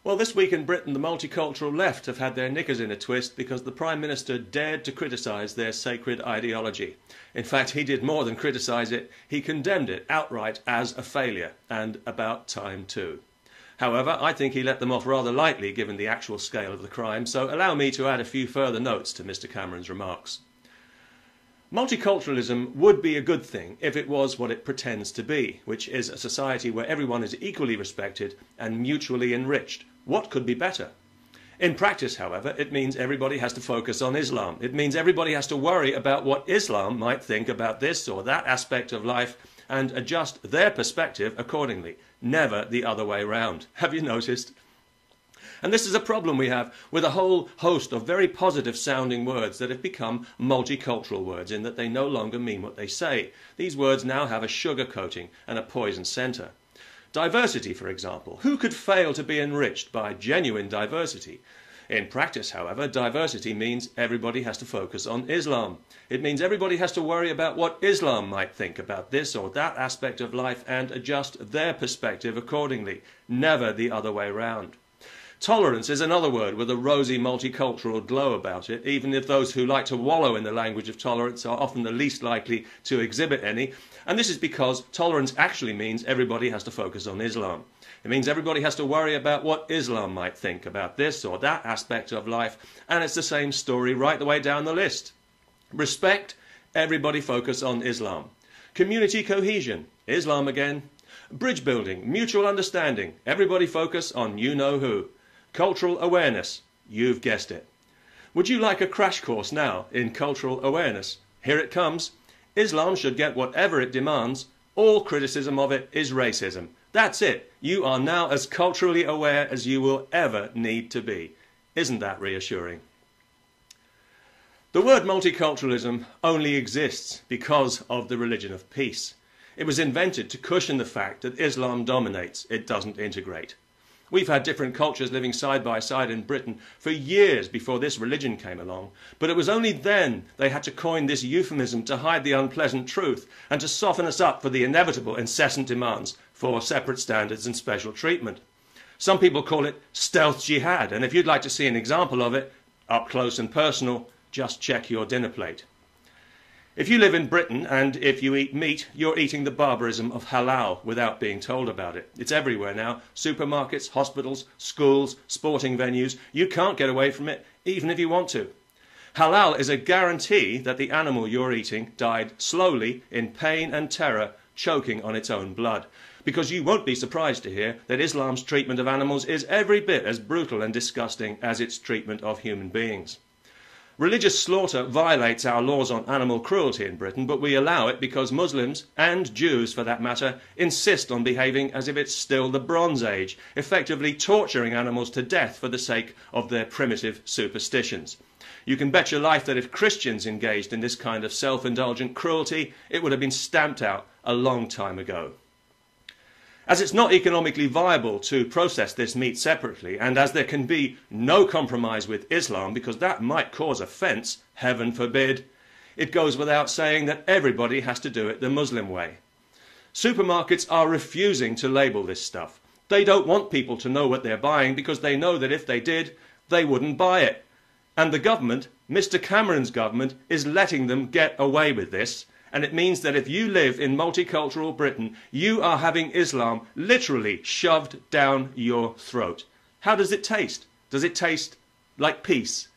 Well, this week in Britain, the multicultural left have had their knickers in a twist because the Prime Minister dared to criticise their sacred ideology. In fact, he did more than criticise it, he condemned it outright as a failure, and about time too. However, I think he let them off rather lightly given the actual scale of the crime, so allow me to add a few further notes to Mr. Cameron's remarks. Multiculturalism would be a good thing if it was what it pretends to be, which is a society where everyone is equally respected and mutually enriched. What could be better? In practice, however, it means everybody has to focus on Islam. It means everybody has to worry about what Islam might think about this or that aspect of life and adjust their perspective accordingly, never the other way round. Have you noticed? And this is a problem we have with a whole host of very positive sounding words that have become multicultural words in that they no longer mean what they say. These words now have a sugar coating and a poison centre. Diversity, for example. Who could fail to be enriched by genuine diversity? In practice, however, diversity means everybody has to focus on Islam. It means everybody has to worry about what Islam might think about this or that aspect of life and adjust their perspective accordingly, never the other way round. Tolerance is another word with a rosy multicultural glow about it, even if those who like to wallow in the language of tolerance are often the least likely to exhibit any. And this is because tolerance actually means everybody has to focus on Islam. It means everybody has to worry about what Islam might think about this or that aspect of life, and it's the same story right the way down the list. Respect, everybody focus on Islam. Community cohesion, Islam again. Bridge building, mutual understanding, everybody focus on you-know-who. Cultural awareness, you've guessed it. Would you like a crash course now in cultural awareness? Here it comes. Islam should get whatever it demands. All criticism of it is racism. That's it. You are now as culturally aware as you will ever need to be. Isn't that reassuring? The word multiculturalism only exists because of the religion of peace. It was invented to cushion the fact that Islam dominates, it doesn't integrate. We've had different cultures living side by side in Britain for years before this religion came along, but it was only then they had to coin this euphemism to hide the unpleasant truth and to soften us up for the inevitable incessant demands for separate standards and special treatment. Some people call it stealth jihad, and if you'd like to see an example of it, up close and personal, just check your dinner plate. If you live in Britain and if you eat meat, you're eating the barbarism of halal without being told about it. It's everywhere now. Supermarkets, hospitals, schools, sporting venues. You can't get away from it, even if you want to. Halal is a guarantee that the animal you're eating died slowly, in pain and terror, choking on its own blood. Because you won't be surprised to hear that Islam's treatment of animals is every bit as brutal and disgusting as its treatment of human beings. Religious slaughter violates our laws on animal cruelty in Britain, but we allow it because Muslims, and Jews for that matter, insist on behaving as if it's still the Bronze Age, effectively torturing animals to death for the sake of their primitive superstitions. You can bet your life that if Christians engaged in this kind of self-indulgent cruelty, it would have been stamped out a long time ago. As it's not economically viable to process this meat separately, and as there can be no compromise with Islam because that might cause offence, heaven forbid, it goes without saying that everybody has to do it the Muslim way. Supermarkets are refusing to label this stuff. They don't want people to know what they're buying because they know that if they did, they wouldn't buy it. And the government, Mr. Cameron's government, is letting them get away with this. And it means that if you live in multicultural Britain, you are having Islam literally shoved down your throat. How does it taste? Does it taste like peace?